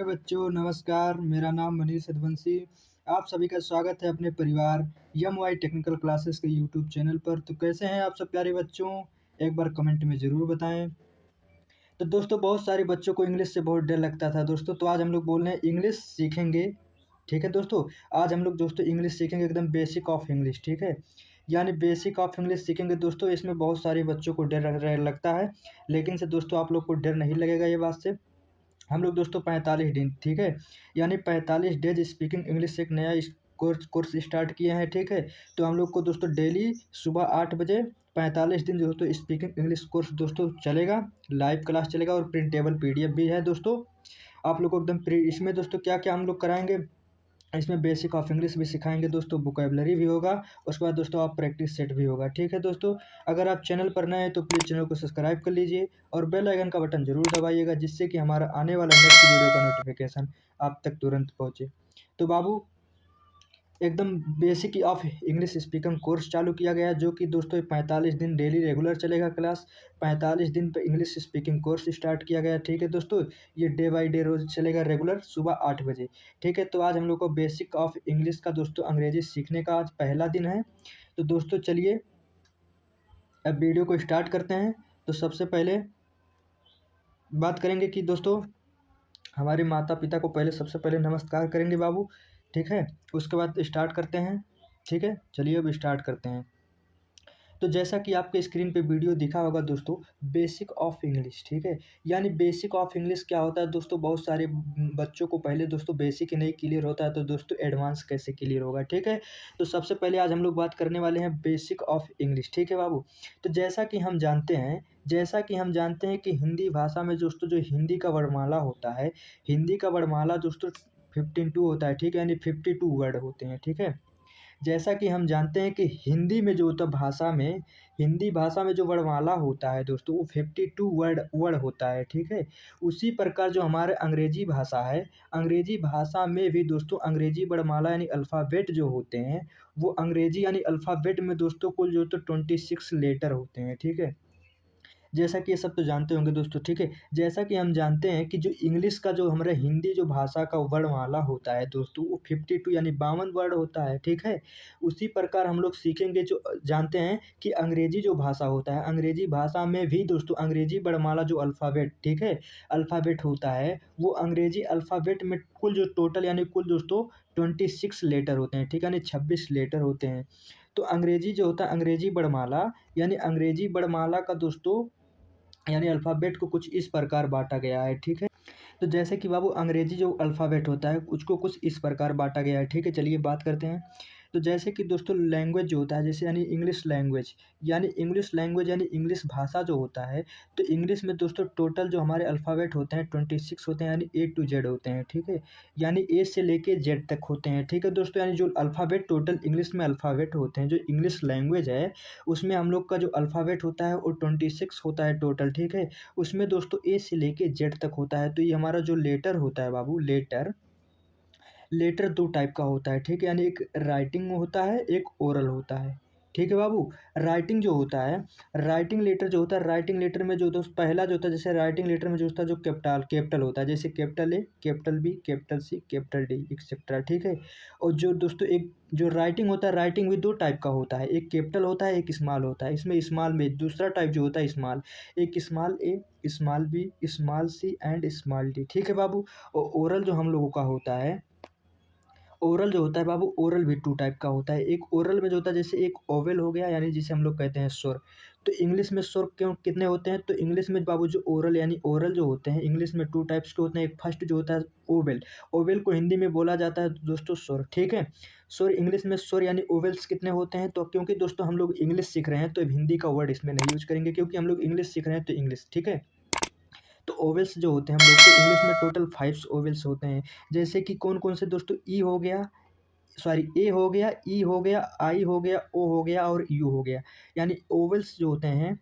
Hello बच्चों, नमस्कार। मेरा नाम मनीष यदुवंशी। आप सभी का स्वागत है अपने परिवार यम वाई टेक्निकल क्लासेस के यूट्यूब चैनल पर। तो कैसे हैं आप सब प्यारे बच्चों? एक बार कमेंट में ज़रूर बताएं। तो दोस्तों, बहुत सारे बच्चों को इंग्लिश से बहुत डर लगता था दोस्तों। तो आज हम लोग बोल रहे हैं इंग्लिश सीखेंगे। ठीक है दोस्तों, आज हम लोग दोस्तों इंग्लिश सीखेंगे, एकदम बेसिक ऑफ इंग्लिश। ठीक है, यानी बेसिक ऑफ इंग्लिश सीखेंगे दोस्तों। इसमें बहुत सारे बच्चों को डर लगता है, लेकिन से दोस्तों आप लोग को डर नहीं लगेगा ये बात से। हम लोग दोस्तों 45 दिन, ठीक है, यानी 45 डेज स्पीकिंग इंग्लिश से एक नया कोर्स कोर्स स्टार्ट किए हैं। ठीक है, तो हम लोग को दोस्तों डेली सुबह 8 बजे 45 दिन दोस्तों स्पीकिंग इंग्लिश कोर्स दोस्तों चलेगा। लाइव क्लास चलेगा और प्रिंटेबल पीडीएफ भी है दोस्तों। आप लोग को एकदम इसमें दोस्तों क्या क्या हम लोग कराएंगे, इसमें बेसिक ऑफ इंग्लिश भी सिखाएंगे दोस्तों, वोकैबुलरी भी होगा, उसके बाद दोस्तों आप प्रैक्टिस सेट भी होगा। ठीक है दोस्तों, अगर आप चैनल पर नए हैं तो प्लीज़ चैनल को सब्सक्राइब कर लीजिए और बेल आइकन का बटन ज़रूर दबाइएगा, जिससे कि हमारा आने वाला नेक्स्ट वीडियो का नोटिफिकेशन आप तक तुरंत पहुँचे। तो बाबू, एकदम basic of English speaking course चालू किया गया है, जो कि दोस्तों 45 दिन डेली रेगुलर चलेगा क्लास। 45 दिन पे इंग्लिश स्पीकिंग कोर्स स्टार्ट किया गया है। ठीक है दोस्तों, ये डे बाय डे रोज़ चलेगा रेगुलर सुबह 8 बजे। ठीक है, तो आज हम लोग को बेसिक ऑफ इंग्लिश का दोस्तों अंग्रेजी सीखने का आज पहला दिन है। तो दोस्तों चलिए अब वीडियो को स्टार्ट करते हैं। तो सबसे पहले बात करेंगे कि दोस्तों हमारे माता पिता को पहले सबसे पहले नमस्कार करेंगे बाबू। ठीक है, उसके बाद स्टार्ट करते हैं। ठीक है, चलिए अब स्टार्ट करते हैं। तो जैसा कि आपके स्क्रीन पे वीडियो दिखा होगा दोस्तों, बेसिक ऑफ इंग्लिश। ठीक है, यानी बेसिक ऑफ इंग्लिश क्या होता है दोस्तों? बहुत सारे बच्चों को पहले दोस्तों बेसिक ही नहीं क्लियर होता है, तो दोस्तों एडवांस कैसे क्लियर होगा? ठीक है, तो सबसे पहले आज हम लोग बात करने वाले हैं बेसिक ऑफ इंग्लिश। ठीक है बाबू, तो जैसा कि हम जानते हैं कि हिंदी भाषा में दोस्तों जो हिंदी का वर्णमाला होता है, हिंदी का वर्णमाला दोस्तों 52 होता है। ठीक है, यानी 52 वर्ड होते हैं। ठीक है, जैसा कि हम जानते हैं कि हिंदी भाषा में जो वर्णमाला होता है दोस्तों, वो 52 वर्ड होता है। ठीक है, उसी प्रकार जो हमारे अंग्रेजी भाषा है, अंग्रेजी भाषा में भी दोस्तों अंग्रेजी वर्णमाला यानी अल्फ़ाबेट जो होते हैं, वो अंग्रेजी यानी अल्फ़ाबेट में दोस्तों कुल जो तो 26 लेटर होते हैं। ठीक है, जैसा कि ये सब तो जानते होंगे दोस्तों। ठीक है, जैसा कि हम जानते हैं कि जो इंग्लिश का जो हमारा हिंदी जो भाषा का वर्णमाला होता है दोस्तों, वो 52 यानी 52 वर्ड होता है। ठीक है, उसी प्रकार हम लोग सीखेंगे जो जानते हैं कि अंग्रेजी जो भाषा होता है, अंग्रेजी भाषा में भी दोस्तों अंग्रेजी वर्णमाला जो अल्फ़ाबेट, ठीक है, अल्फ़ाबेट होता है, वो अंग्रेजी अल्फ़ाबेट में कुल जो टोटल यानी कुल दोस्तों 26 लेटर होते हैं। ठीक है, यानी 26 लेटर होते हैं। तो अंग्रेजी जो होता है अंग्रेजी वर्णमाला, यानी अंग्रेजी वर्णमाला का दोस्तों यानी अल्फ़ाबेट को कुछ इस प्रकार बाँटा गया है। ठीक है, तो जैसे कि बाबू अंग्रेजी जो अल्फ़ाबेट होता है उसको कुछ इस प्रकार बाँटा गया है। ठीक है, चलिए बात करते हैं। तो जैसे कि दोस्तों लैंग्वेज जो होता है, जैसे यानी इंग्लिश लैंग्वेज यानी इंग्लिश भाषा जो होता है, तो इंग्लिश में दोस्तों टोटल जो हमारे अल्फ़ाबेट होते हैं 26 होते हैं, यानी ए टू जेड होते हैं। ठीक है, यानी ए से लेके जेड तक होते हैं। ठीक है दोस्तों, यानी जो अल्फ़ाबेट टोटल इंग्लिश में अल्फ़ाबेट होते हैं, जो इंग्लिश लैंग्वेज है, उसमें हम लोग का जो अल्फ़ाबेट होता है वो 26 होता है टोटल। ठीक है, उसमें दोस्तों ए से लेके जेड तक होता है। तो ये हमारा जो लेटर होता है बाबू, लेटर 2 टाइप का होता है। ठीक है, यानी एक राइटिंग होता है, एक ओरल होता है। ठीक है बाबू, राइटिंग जो होता है, राइटिंग लेटर जो होता है, राइटिंग लेटर में जो दोस्त पहला जो होता है, जैसे राइटिंग लेटर में जो होता है जो कैपिटल होता है, जैसे capital A, capital B, capital C, capital D etcetera. ठीक है, और जो दोस्तों एक जो राइटिंग होता है, राइटिंग भी 2 टाइप का होता है, एक कैपिटल होता है, एक स्मॉल होता है। इसमें स्मॉल में दूसरा टाइप जो होता है स्मॉल, एक small a, small b, small c and small d. ठीक है बाबू, और ओरल जो हम लोगों का होता है, ओरल जो होता है बाबू, ओरल भी 2 टाइप का होता है। एक ओरल में जो होता है, जैसे एक ओवेल हो गया, यानी जिसे हम लोग कहते हैं स्वर। तो इंग्लिश में स्वर क्यों कितने होते हैं? तो इंग्लिश में बाबू जो ओरल यानी ओरल जो होते हैं इंग्लिश में 2 टाइप्स के होते हैं। एक फर्स्ट जो होता है ओवेल, ओवेल को हिंदी में बोला जाता है दोस्तों स्वर। ठीक है, स्वर इंग्लिश में स्वर यानी ओवेल्स कितने होते हैं? तो क्योंकि दोस्तों हम लोग इंग्लिश सीख रहे हैं, तो हिंदी का वर्ड इसमें नहीं यूज करेंगे, क्योंकि हम लोग इंग्लिश सीख रहे हैं तो इंग्लिश। ठीक है, तो ओवेल्स जो होते हैं हम लोग को इंग्लिश में टोटल 5 ओवेल्स होते हैं। जैसे कि कौन-कौन से दोस्तों? ई हो गया, सॉरी ए हो गया, ई हो गया, आई हो गया, ओ हो गया और यू हो गया। यानी ओवेल्स जो होते हैं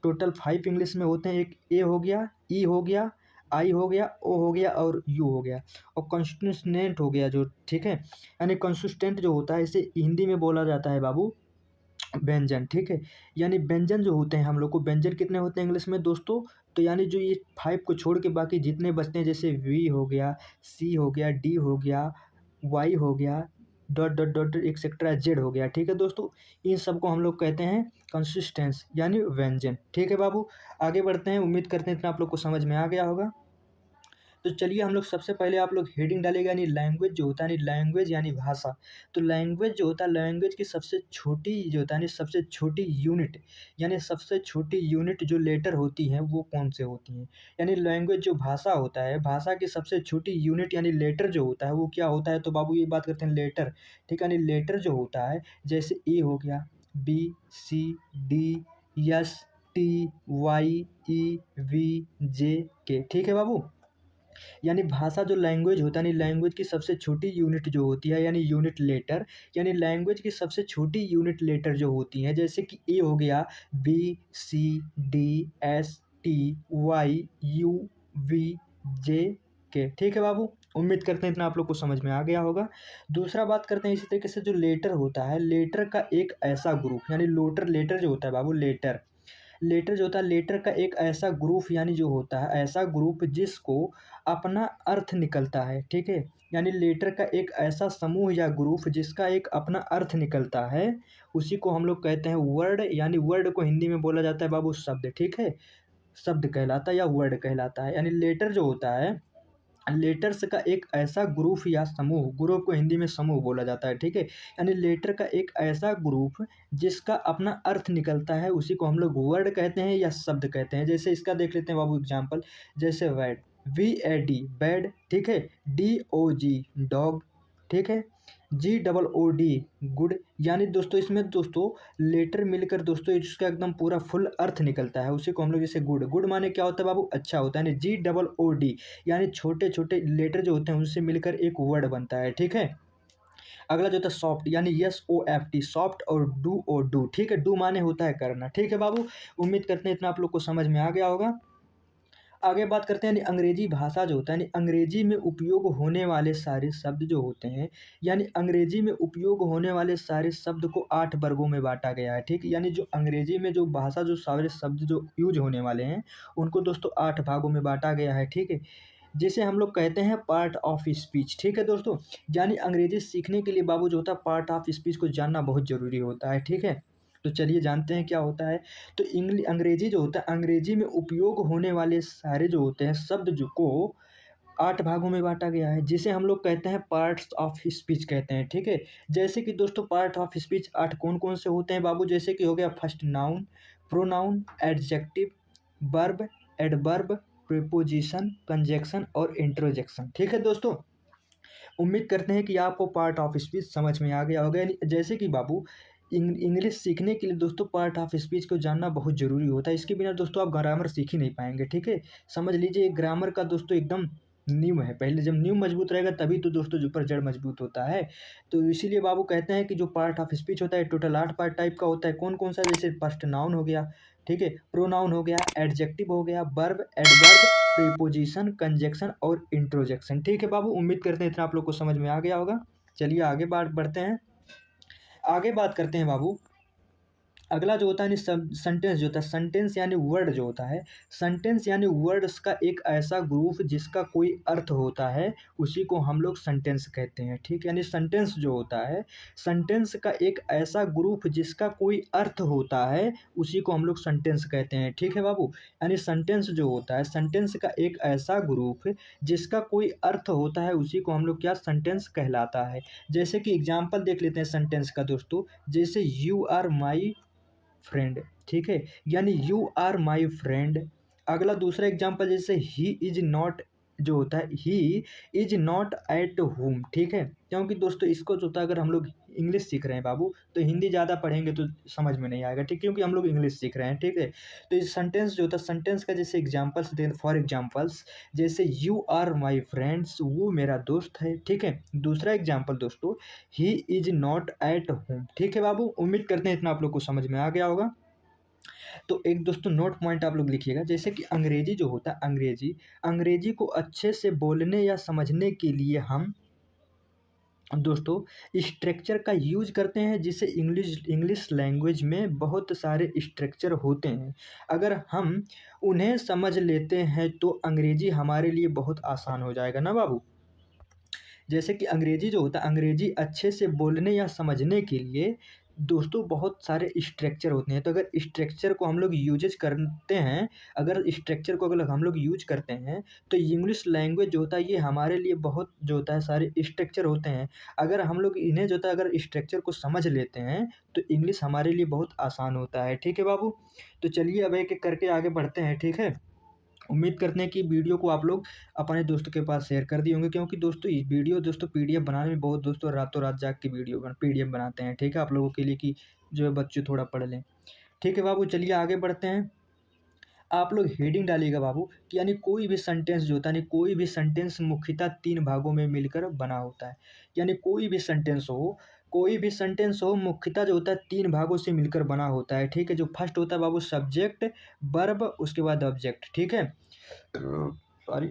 टोटल 5 इंग्लिश में होते हैं। एक ए हो गया, ई हो गया, आई हो गया, ओ हो गया और यू हो गया। और कंसोनेंट हो गया जो, ठीक है, यानी कंसिस्टेंट जो होता है, इसे हिंदी में बोला जाता है बाबू व्यंजन। ठीक है, यानी व्यंजन जो होते हैं हम लोग को, व्यंजन कितने होते हैं इंग्लिश में दोस्तों? तो यानी जो ये 5 को छोड़ के बाकी जितने बचते हैं, जैसे वी हो गया, सी हो गया, डी हो गया, वाई हो गया, dot dot dot etcetera Z हो गया। ठीक है दोस्तों, इन सबको हम लोग कहते हैं कंसिस्टेंस यानी व्यंजन। ठीक है बाबू, आगे बढ़ते हैं। उम्मीद करते हैं इतना आप लोग को समझ में आ गया होगा। तो चलिए हम लोग सबसे पहले आप लोग हेडिंग डालेगा, यानी लैंग्वेज जो होता है, यानी लैंग्वेज यानी भाषा। तो लैंग्वेज जो होता है, लैंग्वेज की सबसे छोटी जो होता है, यानी सबसे छोटी यूनिट, यानी सबसे छोटी यूनिट जो लेटर होती हैं वो कौन से होती हैं। यानी लैंग्वेज जो भाषा होता है, भाषा की सबसे छोटी यूनिट यानी लेटर जो होता है वो क्या होता है। तो बाबू ये बात करते हैं लेटर। ठीक है, यानी लेटर जो होता है, जैसे ए हो गया, B, C, D, S, T, Y, E, V, J, K. ठीक है बाबू, यानी भाषा जो लैंग्वेज होता है, यानी लैंग्वेज की सबसे छोटी यूनिट जो होती है, यानी यूनिट लेटर, यानी लैंग्वेज की सबसे छोटी यूनिट लेटर जो होती हैं, जैसे कि ए हो गया, B, C, D, S, T, Y, U, V, J, K. ठीक है बाबू, उम्मीद करते हैं इतना आप लोग को समझ में आ गया होगा। दूसरा बात करते हैं इसी तरीके से जो लेटर होता है, लेटर का एक ऐसा ग्रुप, यानी लोटर लेटर जो होता है बाबू, लेटर लेटर जो होता है, लेटर का एक ऐसा ग्रुप यानी जो होता है ऐसा ग्रुप जिसको अपना अर्थ निकलता है। ठीक है, यानी लेटर का एक ऐसा समूह या ग्रुप जिसका एक अपना अर्थ निकलता है, उसी को हम लोग कहते हैं वर्ड। यानी वर्ड को हिंदी में बोला जाता है बाबू शब्द। ठीक है, शब्द कहलाता है या वर्ड कहलाता है। यानी लेटर जो होता है, लेटर्स का एक ऐसा ग्रुप या समूह, ग्रुप को हिंदी में समूह बोला जाता है। ठीक है, यानी लेटर का एक ऐसा ग्रुप जिसका अपना अर्थ निकलता है, उसी को हम लोग वर्ड कहते हैं या शब्द कहते हैं। जैसे इसका देख लेते हैं बाबू एग्जांपल, जैसे वैड, वी ए डी बैड। ठीक है, डी ओ जी डॉग। ठीक है, जी डबल ओ डी गुड। यानी दोस्तों इसमें दोस्तों लेटर मिलकर दोस्तों इसका एकदम पूरा फुल अर्थ निकलता है, उसी को हम लोग जैसे गुड, गुड माने क्या होता है बाबू, अच्छा होता है। यानी जी डबल ओ डी, यानी छोटे छोटे लेटर जो होते हैं उनसे मिलकर एक वर्ड बनता है। ठीक है, अगला जो होता है सॉफ्ट, यानी S O F T, soft, और डू ओ डू। ठीक है, डू माने होता है करना। ठीक है बाबू, उम्मीद करते हैं इतना आप लोग को समझ में आ गया होगा। आगे बात करते हैं, यानी अंग्रेजी भाषा जो होता है, यानी अंग्रेजी में उपयोग होने वाले सारे शब्द जो होते हैं, यानी अंग्रेजी में उपयोग होने वाले सारे शब्द को 8 वर्गों में बांटा गया है। ठीक, यानी जो अंग्रेजी में जो भाषा जो सारे शब्द जो यूज होने वाले हैं उनको दोस्तों 8 भागों में बांटा गया है। ठीक है, जिसे हम लोग कहते हैं पार्ट ऑफ स्पीच। ठीक है दोस्तों, यानी अंग्रेजी सीखने के लिए बाबू जो होता है पार्ट ऑफ स्पीच को जानना बहुत ज़रूरी होता है। ठीक है, तो चलिए जानते हैं क्या होता है। तो अंग्रेजी जो होता है, अंग्रेजी में उपयोग होने वाले सारे जो होते हैं शब्द जो को 8 भागों में बांटा गया है, जिसे हम लोग कहते हैं पार्ट्स ऑफ स्पीच कहते हैं। ठीक है, जैसे कि दोस्तों पार्ट ऑफ स्पीच 8 कौन कौन से होते हैं बाबू, जैसे कि हो गया first noun, pronoun, adjective, verb, adverb, preposition, conjunction और इंट्रोजेक्शन। ठीक है दोस्तों, उम्मीद करते हैं कि आपको पार्ट ऑफ स्पीच समझ में आ गया होगा। यानी जैसे कि बाबू इंग्लिश सीखने के लिए दोस्तों पार्ट ऑफ स्पीच को जानना बहुत ज़रूरी होता है, इसके बिना दोस्तों आप ग्रामर सीख ही नहीं पाएंगे। ठीक है, समझ लीजिए ग्रामर का दोस्तों एकदम नींव है, पहले जब नींव मजबूत रहेगा तभी तो दोस्तों जो ऊपर जड़ मजबूत होता है। तो इसीलिए बाबू कहते हैं कि जो पार्ट ऑफ स्पीच होता है टोटल 8 पार्ट टाइप का होता है। कौन कौन सा, जैसे फर्स्ट नाउन हो गया, ठीक है, प्रोनाउन हो गया, एडजेक्टिव हो गया, वर्ब, एडवर्ब, प्रीपोजिशन, कंजक्शन और इंट्रोजेक्शन। ठीक है बाबू, उम्मीद करते हैं इतना आप लोग को समझ में आ गया होगा। चलिए आगे बात बढ़ते हैं। आगे बात करते हैं बाबू, अगला जो होता है सेंटेंस जो होता है, सेंटेंस यानी वर्ड जो होता है, सेंटेंस यानी वर्ड्स का एक ऐसा ग्रुप जिसका कोई अर्थ होता है, उसी को हम लोग सेंटेंस कहते हैं। ठीक, यानी सेंटेंस जो होता है, सेंटेंस का एक ऐसा ग्रुप जिसका कोई अर्थ होता है, उसी को हम लोग सेंटेंस कहते हैं। ठीक है बाबू, यानी सेंटेंस जो होता है, सेंटेंस का एक ऐसा ग्रुप जिसका कोई अर्थ होता है, उसी को हम लोग क्या सेंटेंस कहलाता है। जैसे कि एग्जाम्पल देख लेते हैं सेंटेंस का दोस्तों, जैसे यू आर माई फ्रेंड। ठीक है, यानी यू आर माई फ्रेंड। अगला दूसरा एग्जांपल, जैसे ही इज नॉट जो होता है, he is not at home. ठीक है, क्योंकि दोस्तों इसको जो होता है, अगर हम लोग इंग्लिश सीख रहे हैं बाबू तो हिंदी ज़्यादा पढ़ेंगे तो समझ में नहीं आएगा। ठीक, क्योंकि हम लोग इंग्लिश सीख रहे हैं। ठीक है, तो इस सेंटेंस जो होता है, सेंटेंस का जैसे एग्जाम्पल्स दे, फॉर एग्जाम्पल्स जैसे यू आर माई फ्रेंड्स, वो मेरा दोस्त है। ठीक है, दूसरा एग्जाम्पल दोस्तों, he is not at home. ठीक है बाबू, उम्मीद करते हैं इतना आप लोग को समझ में आ गया होगा। तो एक दोस्तों नोट पॉइंट आप लोग लिखिएगा, जैसे कि अंग्रेजी जो होता है, अंग्रेजी को अच्छे से बोलने या समझने के लिए हम दोस्तों स्ट्रक्चर का यूज करते हैं, जिससे इंग्लिश इंग्लिश लैंग्वेज में बहुत सारे स्ट्रक्चर होते हैं। अगर हम उन्हें समझ लेते हैं तो अंग्रेजी हमारे लिए बहुत आसान हो जाएगा ना बाबू। जैसे कि अंग्रेजी जो होता है, अंग्रेजी अच्छे से बोलने या समझने के लिए दोस्तों बहुत सारे स्ट्रक्चर होते हैं। तो अगर स्ट्रक्चर को हम लोग यूजेज करते हैं, अगर स्ट्रक्चर को अगर हम लोग यूज करते हैं, तो इंग्लिश लैंग्वेज जो होता है ये हमारे लिए बहुत जो होता है सारे स्ट्रक्चर होते हैं। अगर हम लोग इन्हें जो होता है अगर स्ट्रक्चर को समझ लेते हैं तो इंग्लिश हमारे लिए बहुत आसान होता है। ठीक है बाबू। तो चलिए अब एक एक करके आगे बढ़ते हैं। ठीक है। उम्मीद करते हैं कि वीडियो को आप लोग अपने दोस्तों के पास शेयर कर दिए होंगे, क्योंकि दोस्तों ये वीडियो दोस्तों पीडीएफ बनाने में बहुत दोस्तों रातों रात जाग के पीडीएफ बनाते हैं। ठीक है, आप लोगों के लिए कि जो है बच्चे थोड़ा पढ़ लें। ठीक है बाबू, चलिए आगे बढ़ते हैं। आप लोग हेडिंग डालिएगा बाबू कि यानी कोई भी सेंटेंस जो होता है, यानी कोई भी सेंटेंस मुख्यतः 3 भागों में मिलकर बना होता है। यानी कोई भी सेंटेंस हो मुख्यतः जो होता है 3 भागों से मिलकर बना होता है। ठीक है, जो फर्स्ट होता है बाबू सब्जेक्ट, वर्ब, उसके बाद ऑब्जेक्ट। ठीक है, सॉरी।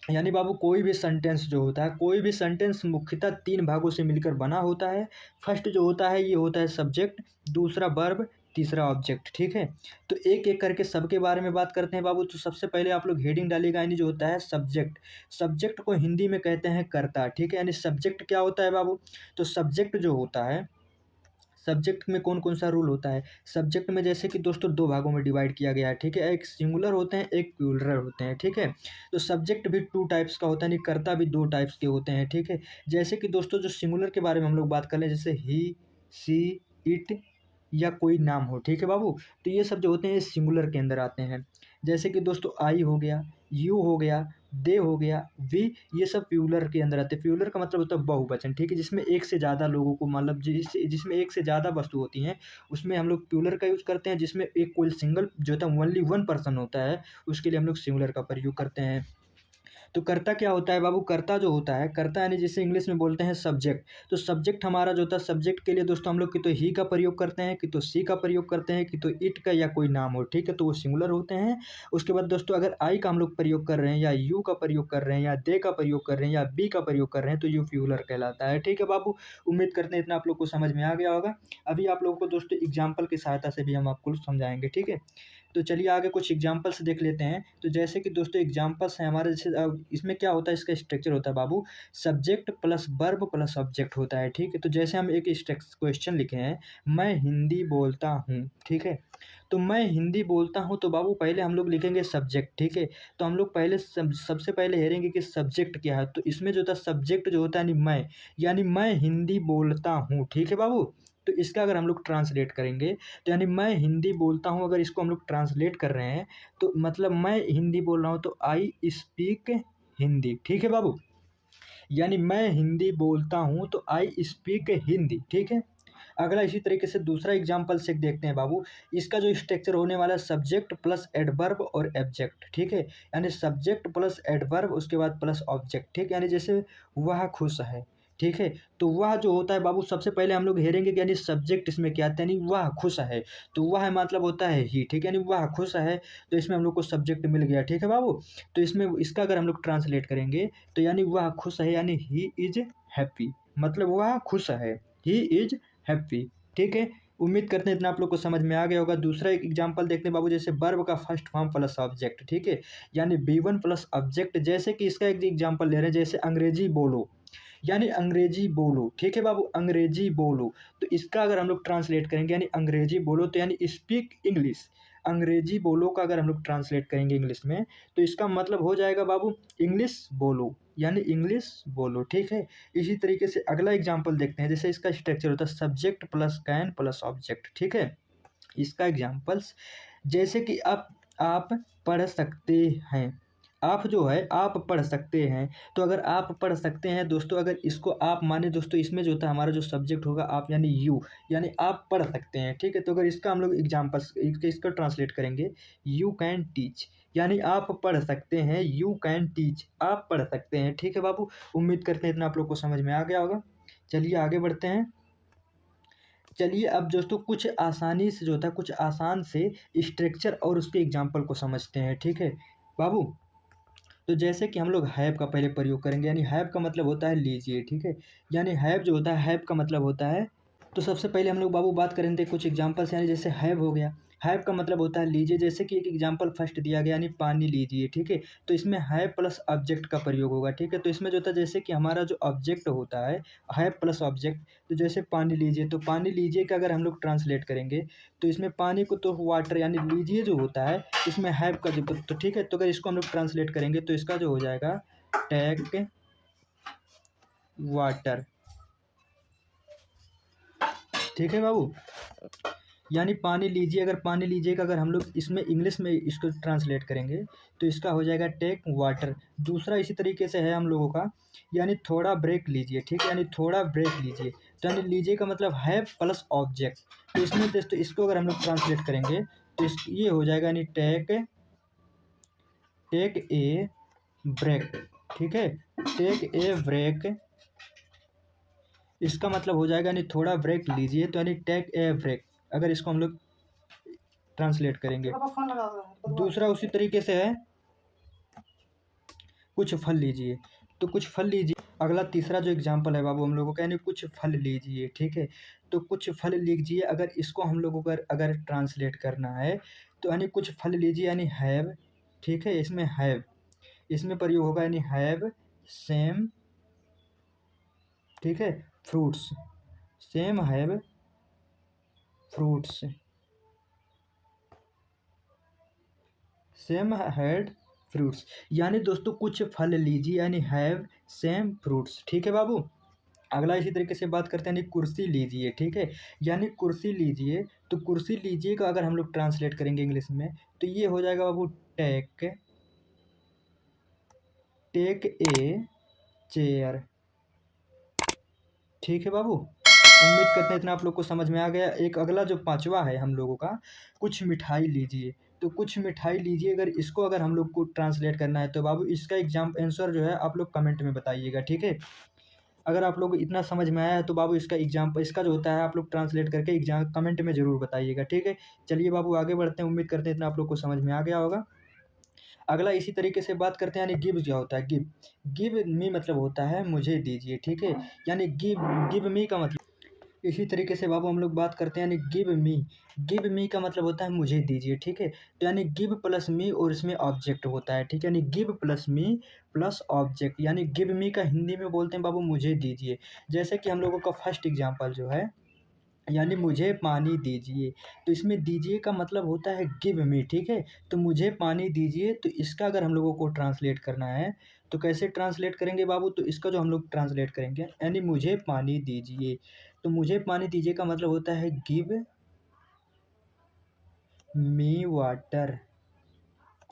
यानी बाबू कोई भी सेंटेंस जो होता है, कोई भी सेंटेंस मुख्यतः 3 भागों से मिलकर बना होता है। फर्स्ट जो होता है ये होता है सब्जेक्ट, दूसरा वर्ब, तीसरा ऑब्जेक्ट। ठीक है, तो एक एक करके सबके बारे में बात करते हैं बाबू। तो सबसे पहले आप लोग हेडिंग डालिएगा, यानी जो होता है सब्जेक्ट। सब्जेक्ट को हिंदी में कहते हैं कर्ता। ठीक है, यानी सब्जेक्ट क्या होता है बाबू, तो सब्जेक्ट जो होता है, सब्जेक्ट में कौन कौन सा रूल होता है। सब्जेक्ट में जैसे कि दोस्तों 2 भागों में डिवाइड किया गया है। ठीक है, एक सिंगुलर होते हैं, एक प्लूरल होते हैं। ठीक है, तो सब्जेक्ट भी 2 टाइप्स का होता है, यानी कर्ता भी 2 टाइप्स के होते हैं। ठीक है, जैसे कि दोस्तों जो सिंगुलर के बारे में हम लोग बात कर लें, जैसे ही, सी, इट या कोई नाम हो। ठीक है बाबू, तो ये सब जो होते हैं ये सिंगुलर के अंदर आते हैं। जैसे कि दोस्तों आई हो गया, यू हो गया, दे हो गया, वी, ये सब प्लूरल के अंदर आते हैं। प्लूरल का मतलब होता है बहुवचन। ठीक है, जिसमें एक से ज़्यादा लोगों को मतलब जिसमें एक से ज़्यादा वस्तु होती हैं उसमें हम लोग प्लूरल का यूज़ करते हैं। जिसमें एक कोई सिंगल जो होता है ओनली 1 पर्सन होता है, उसके लिए हम लोग सिंगुलर का प्रयोग करते हैं। तो कर्ता क्या होता है बाबू, कर्ता जो होता है, कर्ता यानी जिसे इंग्लिश में बोलते हैं सब्जेक्ट। तो सब्जेक्ट हमारा जो होता है, सब्जेक्ट के लिए दोस्तों हम लोग कि तो ही का प्रयोग करते हैं, कि तो सी का प्रयोग करते हैं, कि तो इट का या कोई नाम हो। ठीक है, तो वो सिंगुलर होते हैं। उसके बाद दोस्तों अगर आई का हम लोग प्रयोग कर रहे हैं, या यू का प्रयोग कर रहे हैं, या दे का प्रयोग कर रहे हैं, या बी का प्रयोग कर रहे हैं, तो यू प्लूरल कहलाता है। ठीक है बाबू, उम्मीद करते हैं इतना आप लोग को समझ में आ गया होगा। अभी आप लोगों को दोस्तों एग्जाम्पल की सहायता से भी हम आपको समझाएंगे। ठीक है, तो चलिए आगे कुछ एग्जांपल्स देख लेते हैं। तो जैसे कि दोस्तों एग्जांपल्स हैं हमारे, जैसे इसमें क्या होता है, इसका स्ट्रक्चर होता है बाबू subject plus verb plus object होता है। ठीक है, तो जैसे हम एक क्वेश्चन लिखे हैं, मैं हिंदी बोलता हूँ। ठीक है, तो मैं हिंदी बोलता हूँ, तो बाबू पहले हम लोग लिखेंगे सब्जेक्ट। ठीक है, तो हम लोग पहले सबसे पहले हेरेंगे कि सब्जेक्ट क्या है। तो इसमें जो होता है सब्जेक्ट जो होता है यानी मैं हिंदी बोलता हूँ। ठीक है बाबू, तो इसका अगर हम लोग ट्रांसलेट करेंगे, तो यानी मैं हिंदी बोलता हूँ, अगर इसको हम लोग ट्रांसलेट कर रहे हैं तो मतलब मैं हिंदी बोल रहा हूँ, तो आई स्पीक हिंदी। ठीक है बाबू, यानी मैं हिंदी बोलता हूँ तो आई स्पीक हिंदी। ठीक है, अगला इसी तरीके से दूसरा एग्जाम्पल से देखते हैं बाबू। इसका जो स्ट्रक्चर होने वाला है सब्जेक्ट प्लस एडवर्ब और ऑब्जेक्ट। ठीक है, यानी सब्जेक्ट प्लस एडवर्ब उसके बाद प्लस ऑब्जेक्ट। ठीक है, यानी जैसे वह खुश है। ठीक है, तो वह जो होता है बाबू सबसे पहले हम लोग हेरेंगे कि यानी सब्जेक्ट इसमें क्या आता है, यानी वह खुश है। तो वह मतलब होता है ही। ठीक है, यानी वह खुश है, तो इसमें हम लोग को सब्जेक्ट मिल गया। ठीक है बाबू, तो इसमें इसका अगर हम लोग ट्रांसलेट करेंगे, तो यानी वह खुश है, यानी ही इज हैप्पी, मतलब वह खुश है, ही इज हैप्पी। ठीक है, उम्मीद करते हैं इतना आप लोग को समझ में आ गया होगा। दूसरा एक एग्जांपल देखते हैं बाबू, जैसे वर्ब का फर्स्ट फॉर्म प्लस ऑब्जेक्ट। ठीक है, यानी बी1 प्लस ऑब्जेक्ट। जैसे कि इसका एक एग्जांपल ले रहे हैं, जैसे अंग्रेजी बोलो, यानी अंग्रेजी बोलो। ठीक है बाबू, अंग्रेजी बोलो, तो इसका अगर हम लोग ट्रांसलेट करेंगे, यानी अंग्रेजी बोलो, तो यानी स्पीक इंग्लिश। अंग्रेजी बोलो का अगर हम लोग ट्रांसलेट करेंगे इंग्लिश में, तो इसका मतलब हो जाएगा बाबू इंग्लिश बोलो, यानी इंग्लिश बोलो। ठीक है, इसी तरीके से अगला एग्जांपल देखते हैं। जैसे इसका स्ट्रक्चर होता है subject plus can plus object. ठीक है, इसका एग्जांपल्स जैसे कि आप पढ़ सकते हैं, आप जो है आप पढ़ सकते हैं। तो अगर आप पढ़ सकते हैं दोस्तों, अगर इसको आप माने दोस्तों, इसमें जो होता है हमारा जो सब्जेक्ट होगा आप, यानी यू, यानी आप पढ़ सकते हैं। ठीक है, तो अगर इसका हम लोग एग्जांपल्स इसका ट्रांसलेट करेंगे, यू कैन टीच, यानी आप पढ़ सकते हैं, यू कैन टीच, आप पढ़ सकते हैं। ठीक है बाबू, उम्मीद करते हैं इतना आप लोग को समझ में आ गया होगा। चलिए आगे बढ़ते हैं। चलिए अब दोस्तों कुछ आसानी से जो होता है, कुछ आसान से स्ट्रक्चर और उसके एग्जाम्पल को समझते हैं। ठीक है बाबू, तो जैसे कि हम लोग हैव का पहले प्रयोग करेंगे, यानी हैव का मतलब होता है लीजिए, ठीक है। यानी हैव जो होता है, हैव का मतलब होता है, तो सबसे पहले हम लोग बाबू बात करेंगे कुछ एग्जांपल्स, यानी जैसे हैव हो गया। हैव का मतलब होता है लीजिए, जैसे कि एक एग्जांपल फर्स्ट दिया गया, यानी पानी लीजिए, ठीक है। तो इसमें हैव प्लस ऑब्जेक्ट का प्रयोग होगा, ठीक है। तो इसमें जो होता है, जैसे कि हमारा जो ऑब्जेक्ट होता है हैव प्लस ऑब्जेक्ट, तो जैसे पानी लीजिए, तो पानी लीजिए का अगर हम लोग ट्रांसलेट करेंगे, तो इसमें पानी को तो वाटर यानी लीजिए जो होता है, इसमें हैव का जो, तो ठीक है। तो अगर इसको हम लोग ट्रांसलेट करेंगे तो इसका जो हो जाएगा टेक वाटर, ठीक है बाबू। यानी पानी लीजिए, अगर पानी लीजिए का अगर हम लोग इसमें इंग्लिश में इसको ट्रांसलेट करेंगे तो इसका हो जाएगा टेक वाटर। दूसरा इसी तरीके से है हम लोगों का, यानी थोड़ा ब्रेक लीजिए, ठीक है। यानी थोड़ा ब्रेक लीजिए, तो यानी लीजिए का मतलब है प्लस ऑब्जेक्ट। तो इसमें तो इसको अगर हम लोग ट्रांसलेट करेंगे तो ये हो जाएगा, यानी टेक टेक ए ब्रेक, ठीक है। टेक ए ब्रेक, इसका मतलब हो जाएगा यानी थोड़ा ब्रेक लीजिए, तो यानी टेक ए ब्रेक, अगर इसको हम लोग ट्रांसलेट करेंगे। दूसरा उसी तरीके से है, कुछ फल लीजिए, तो कुछ फल लीजिए। अगला तीसरा जो एग्जांपल है बाबू हम लोगों का, यानी कुछ फल लीजिए, ठीक है। तो कुछ फल लीजिए, अगर इसको हम लोगों को अगर ट्रांसलेट करना है तो यानी कुछ फल लीजिए, यानी हैव, ठीक है। इसमें हैव, इसमें प्रयोग होगा यानी हैव सेम, ठीक है, fruits, same have fruits, same had fruits. यानी दोस्तों कुछ फल लीजिए, यानी हैव सेम फ्रूट्स, ठीक है बाबू। अगला इसी तरीके से बात करते हैं, यानी कुर्सी लीजिए, ठीक है। यानी कुर्सी लीजिए, तो कुर्सी लीजिए का अगर हम लोग ट्रांसलेट करेंगे इंग्लिश में तो ये हो जाएगा बाबू टेक टेक ए चेयर, ठीक है बाबू। उम्मीद करते हैं इतना आप लोग को समझ में आ गया। एक अगला जो पांचवा है हम लोगों का, कुछ मिठाई लीजिए, तो कुछ मिठाई लीजिए, अगर इसको अगर हम लोग को ट्रांसलेट करना है तो बाबू इसका एग्जाम आंसर जो है आप लोग कमेंट में बताइएगा, ठीक है। अगर आप लोग इतना समझ में आया है तो बाबू इसका एग्जाम, इसका जो होता है आप लोग ट्रांसलेट करके एग्जाम कमेंट में ज़रूर बताइएगा, ठीक है। चलिए बाबू आगे बढ़ते हैं, उम्मीद करते हैं इतना आप लोग को समझ में आ गया होगा। अगला इसी तरीके से बात करते हैं, यानी गिव क्या होता है, गिव, गिव मी मतलब होता है मुझे दीजिए, ठीक है। यानी गिव, गिव मी का मतलब, इसी तरीके से बाबू हम लोग बात करते हैं, यानी गिव मी का मतलब होता है मुझे दीजिए, ठीक है। तो यानी गिव प्लस मी और इसमें ऑब्जेक्ट होता है, ठीक है। यानी गिव प्लस मी प्लस ऑब्जेक्ट, यानी गिव मी का हिंदी में बोलते हैं बाबू मुझे दीजिए। जैसे कि हम लोगों का फर्स्ट एग्जांपल जो है, यानी मुझे पानी दीजिए, तो इसमें दीजिए का मतलब होता है गिव मी, ठीक है। तो मुझे पानी दीजिए, तो इसका अगर हम लोगों को ट्रांसलेट करना है तो कैसे ट्रांसलेट करेंगे बाबू, तो इसका जो हम लोग ट्रांसलेट करेंगे, यानी मुझे पानी दीजिए, तो मुझे पानी दीजिए का मतलब होता है give me water,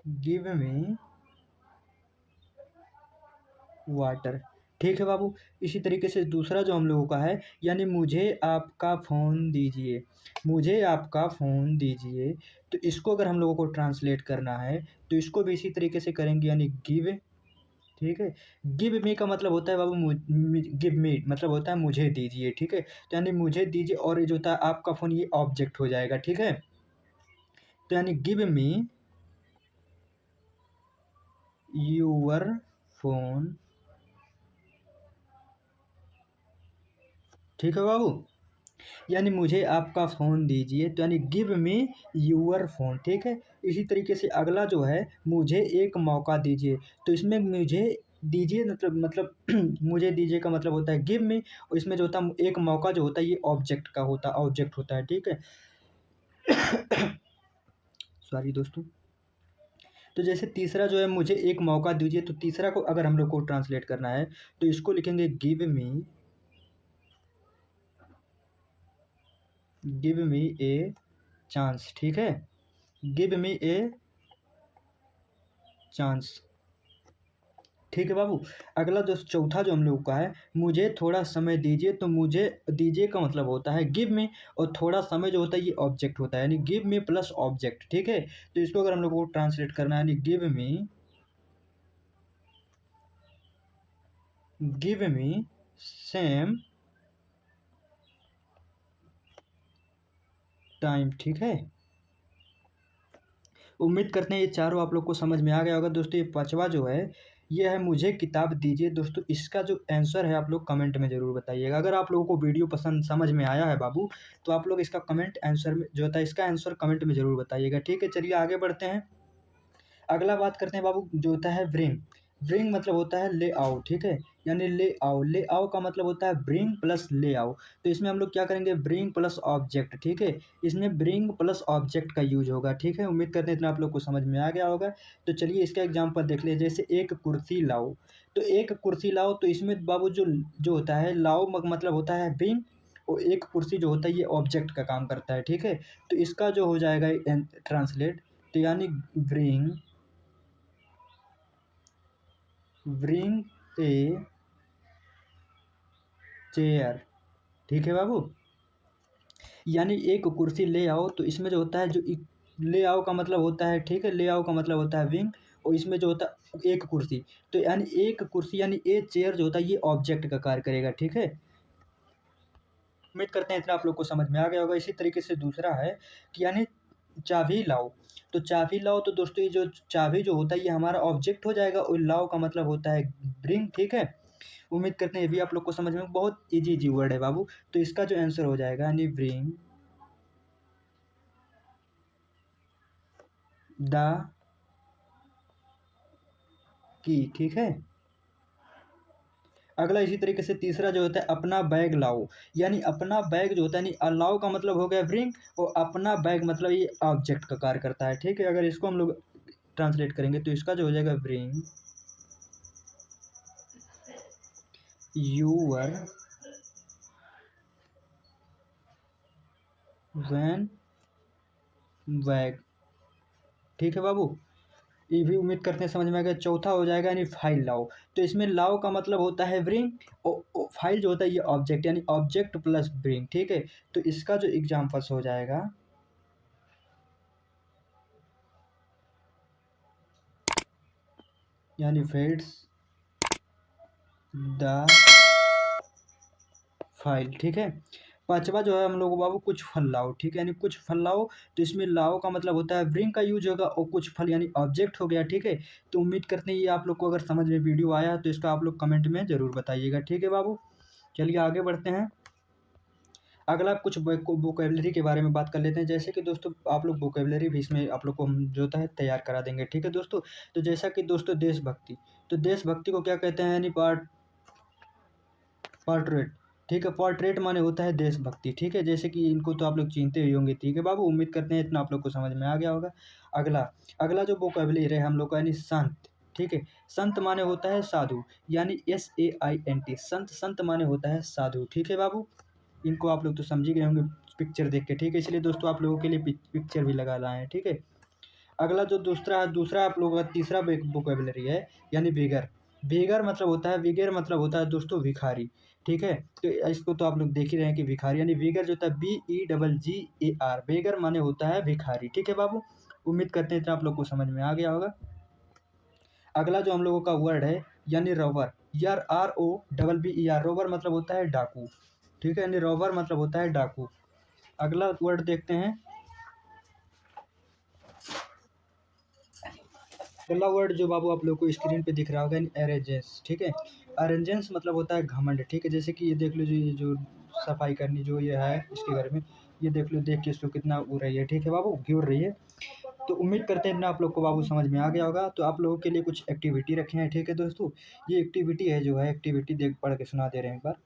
give me water, ठीक है बाबू। इसी तरीके से दूसरा जो हम लोगों का है, यानी मुझे आपका फ़ोन दीजिए, मुझे आपका फ़ोन दीजिए, तो इसको अगर हम लोगों को ट्रांसलेट करना है तो इसको भी इसी तरीके से करेंगे, यानी गिव, ठीक है। गिव मी का मतलब होता है बाबू गिव मी मतलब होता है मुझे दीजिए, ठीक है। तो यानी मुझे दीजिए, और ये जो होता है आपका फ़ोन, ये ऑब्जेक्ट हो जाएगा, ठीक है। तो यानी गिव मी यूअर फ़ोन, ठीक है बाबू। यानी मुझे आपका फ़ोन दीजिए, तो यानी गिव मी यूअर फ़ोन, ठीक है। इसी तरीके से अगला जो है, मुझे एक मौका दीजिए, तो इसमें मुझे दीजिए मतलब मुझे दीजिए का मतलब होता है गिव मी, और इसमें जो होता है एक मौका जो होता है ये ऑब्जेक्ट होता है, ठीक है। सॉरी दोस्तों। तो जैसे तीसरा जो है, मुझे एक मौका दीजिए, तो तीसरा को अगर हम लोग को ट्रांसलेट करना है तो इसको लिखेंगे गिव मी ए चांस, ठीक है। गिव मी ए चांस, ठीक है बाबू। अगला जो चौथा जो हम लोग का है, मुझे थोड़ा समय दीजिए, तो मुझे दीजिए का मतलब होता है गिव मी, और थोड़ा समय जो होता है ये ऑब्जेक्ट होता है, यानी गिव मी प्लस ऑब्जेक्ट, ठीक है। तो इसको अगर हम लोग को ट्रांसलेट करना है, यानी गिव मी सेम टाइम, ठीक है। उम्मीद करते हैं ये चारों आप लोग को समझ में आ गया होगा। दोस्तों ये पाँचवा जो है ये है मुझे किताब दीजिए। दोस्तों इसका जो आंसर है आप लोग कमेंट में ज़रूर बताइएगा। अगर आप लोगों को वीडियो पसंद समझ में आया है बाबू, तो आप लोग इसका कमेंट आंसर में जो होता है इसका आंसर कमेंट में ज़रूर बताइएगा। ठीक है, चलिए आगे बढ़ते हैं। अगला बात करते हैं बाबू, जो होता है ब्रिंग। ब्रिंग मतलब होता है ले आओ, ठीक है, यानी ले आओ। ले आओ का मतलब होता है ब्रिंग प्लस ले आओ। तो इसमें हम लोग क्या करेंगे, ब्रिंग प्लस ऑब्जेक्ट, ठीक है। इसमें ब्रिंग प्लस ऑब्जेक्ट का यूज होगा, ठीक है। उम्मीद करते हैं इतना आप लोग को समझ में आ गया होगा। तो चलिए इसका एग्जांपल देख लीजिए, जैसे एक कुर्सी लाओ। तो एक कुर्सी लाओ, तो इसमें बाबू जो जो होता है लाओ मतलब होता है ब्रिंग, और एक कुर्सी जो होता है ये ऑब्जेक्ट का काम करता है, ठीक है। तो इसका जो हो जाएगा ट्रांसलेट, तो यानी ब्रिंग ए चेयर, ठीक है बाबू। यानी एक कुर्सी ले आओ, तो इसमें जो होता है ले आओ का मतलब होता है, ठीक है, ले आओ का मतलब होता है विंग, और इसमें जो होता है एक कुर्सी, तो यानी एक कुर्सी यानी ए चेयर जो होता है ये ऑब्जेक्ट का कार्य करेगा, ठीक है। उम्मीद करते हैं इतना आप लोग को समझ में आ गया होगा। इसी तरीके से दूसरा है कि यानी चाबी लाओ। तो चाबी लाओ, तो दोस्तों ये जो चाबी जो होता है ये हमारा ऑब्जेक्ट हो जाएगा, और लाओ का मतलब होता है ब्रिंग, ठीक है। उम्मीद करते हैं ये भी आप लोग को समझ में, बहुत इजी इजी वर्ड है बाबू। तो इसका जो आंसर हो जाएगा यानी ब्रिंग द की, ठीक है। अगला इसी तरीके से तीसरा जो होता है अपना बैग लाओ। यानी अपना बैग जो होता है, यानी अलाउ का मतलब हो गया ब्रिंग, और अपना बैग मतलब ये ऑब्जेक्ट का कार्य करता है, ठीक है। अगर इसको हम लोग ट्रांसलेट करेंगे तो इसका जो हो जाएगा ब्रिंग यूअर वैन बैग, ठीक है बाबू। ये भी उम्मीद करते हैं समझ में आ गया। चौथा हो जाएगा यानी फाइल लाओ। तो इसमें लाओ का मतलब होता है ब्रिंग, और फाइल जो होता है ये ऑब्जेक्ट, यानी ऑब्जेक्ट प्लस ब्रिंग, ठीक है। तो इसका जो एग्जाम्पल्स हो जाएगा यानी फेट्स द फाइल, ठीक है। पांचवा जो है हम लोग बाबू कुछ फल लाओ, ठीक है, यानी कुछ फल लाओ। तो इसमें लाओ का मतलब होता है ब्रिंग का यूज होगा, और कुछ फल यानी ऑब्जेक्ट हो गया, ठीक है। तो उम्मीद करते हैं ये आप लोग को अगर समझ में वीडियो आया तो इसका आप लोग कमेंट में ज़रूर बताइएगा, ठीक है बाबू। चलिए आगे बढ़ते हैं। अगला कुछ वोकेबलरी के बारे में बात कर लेते हैं। जैसे कि दोस्तों आप लोग वोकेबलरी भी इसमें आप लोग को हम जो होता है तैयार करा देंगे, ठीक है दोस्तों। तो जैसा कि दोस्तों देशभक्ति, तो देशभक्ति को क्या कहते हैं, यानी पोर्ट्रेट, ठीक है। पोर्ट्रेट माने होता है देशभक्ति, ठीक है। जैसे कि इनको तो आप लोग चिंते ही होंगे, ठीक है बाबू। उम्मीद करते हैं इतना आप लोग को समझ में आ गया होगा। अगला अगला जो वोकेबलरी है हम लोग का यानी संत, ठीक है। संत माने होता है साधु, यानी SAINT, संत। संत माने होता है साधु, ठीक है बाबू। इनको आप लोग तो समझ ही गए होंगे पिक्चर देख के, ठीक है। इसलिए दोस्तों आप लोगों के लिए पिक्चर भी लगा लाए हैं, ठीक है। अगला जो दूसरा आप लोगों का तीसरा वोकेबलरी है यानी बिगर। बिगर मतलब होता है, बिगर मतलब होता है दोस्तों भिखारी, ठीक है। तो इसको तो आप लोग देख ही रहे हैं कि भिखारी यानी बिगर जो होता है BEGGAR, बेगर माने होता है भिखारी, ठीक है बाबू। उम्मीद करते हैं तो आप लोग को समझ में आ गया होगा। अगला जो हम लोगों का वर्ड है यानी रोवर, ROBBER, रोवर मतलब होता है डाकू, ठीक है, यानी रोवर मतलब होता है डाकू। अगला वर्ड देखते हैं। अगला वर्ड जो बाबू आप लोग को स्क्रीन पे दिख रहा होगा अरेंजेंस, ठीक है। अरेंजेंस मतलब होता है घमंड, ठीक है। जैसे कि ये देख लो, ये जो सफाई करनी जो ये है इसके घर में, ये देख लो, देख के इसको कितना उड़ रही है, ठीक है बाबू, घूर रही है। तो उम्मीद करते हैं इतना आप लोग को बाबू समझ में आ गया होगा। तो आप लोगों के लिए कुछ एक्टिविटी रखे हैं, ठीक है दोस्तों। ये एक्टिविटी है जो है, एक्टिविटी देख पढ़ के सुना दे रहे हैं एक बार।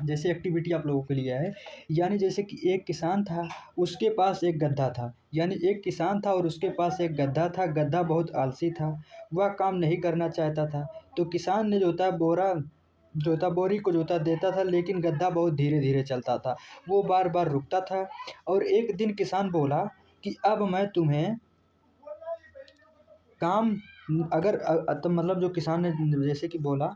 जैसे एक्टिविटी आप लोगों के लिए है, यानी जैसे कि एक किसान था, उसके पास एक गधा था। यानी एक किसान था और उसके पास एक गधा था। गधा बहुत आलसी था, वह काम नहीं करना चाहता था। तो किसान ने जोता बोरा जोता बोरी को जोता देता था, लेकिन गधा बहुत धीरे धीरे चलता था, वो बार बार रुकता था। और एक दिन किसान बोला कि अब मैं तुम्हें काम अगर तो मतलब जो किसान ने जैसे कि बोला,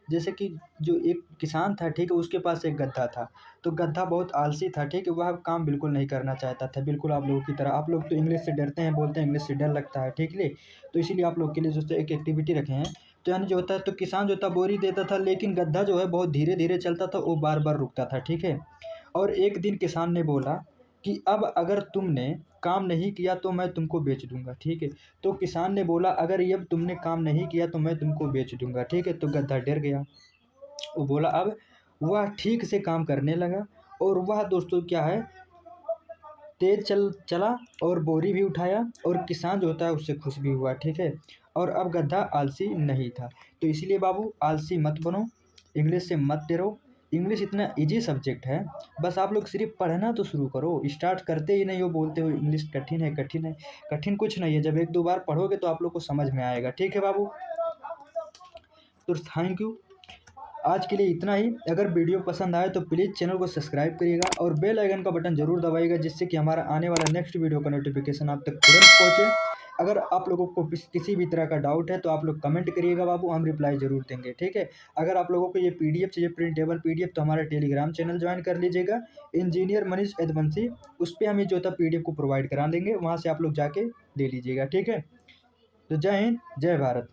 जैसे कि जो एक किसान था, ठीक है, उसके पास एक गधा था। तो गधा बहुत आलसी था, ठीक है, वह काम बिल्कुल नहीं करना चाहता था, बिल्कुल आप लोगों की तरह। आप लोग तो इंग्लिश से डरते हैं, बोलते हैं इंग्लिश से डर लगता है, ठीक है। तो इसीलिए आप लोग के लिए जो एक एक्टिविटी रखे हैं। तो यानी जो होता है, तो किसान जो था बोरी देता था, लेकिन गधा जो है बहुत धीरे धीरे चलता था, वो बार बार रुकता था, ठीक है। और एक दिन किसान ने बोला कि अब अगर तुमने काम नहीं किया तो मैं तुमको बेच दूंगा, ठीक है। तो किसान ने बोला अगर ये अब तुमने काम नहीं किया तो मैं तुमको बेच दूंगा, ठीक है। तो गधा डर गया। वो बोला अब वह ठीक से काम करने लगा, और वह दोस्तों क्या है, तेज चला और बोरी भी उठाया, और किसान जो होता है उससे खुश भी हुआ, ठीक है। और अब गधा आलसी नहीं था। तो इसलिए बाबू आलसी मत बनो, इंग्लिश से मत डरो। इंग्लिश इतना इजी सब्जेक्ट है, बस आप लोग सिर्फ पढ़ना तो शुरू करो। स्टार्ट करते ही नहीं हो बोलते हो इंग्लिश कठिन है कठिन है। कठिन कुछ नहीं है, जब एक दो बार पढ़ोगे तो आप लोग को समझ में आएगा, ठीक है बाबू। तो थैंक यू, आज के लिए इतना ही। अगर वीडियो पसंद आए तो प्लीज़ चैनल को सब्सक्राइब करिएगा और बेल आइकन का बटन ज़रूर दबाइएगा, जिससे कि हमारा आने वाला नेक्स्ट वीडियो का नोटिफिकेशन आप तक तुरंत पहुँचे। अगर आप लोगों को किसी भी तरह का डाउट है तो आप लोग कमेंट करिएगा बाबू, हम रिप्लाई ज़रूर देंगे, ठीक है। अगर आप लोगों को ये पीडीएफ चाहिए, प्रिंटेबल पीडीएफ, तो हमारा टेलीग्राम चैनल ज्वाइन कर लीजिएगा, इंजीनियर मनीष यदुवंशी। उस पर हम ये जो होता पीडीएफ को प्रोवाइड करा देंगे, वहाँ से आप लोग जाके ले लीजिएगा, ठीक है। तो जय हिंद, जय भारत।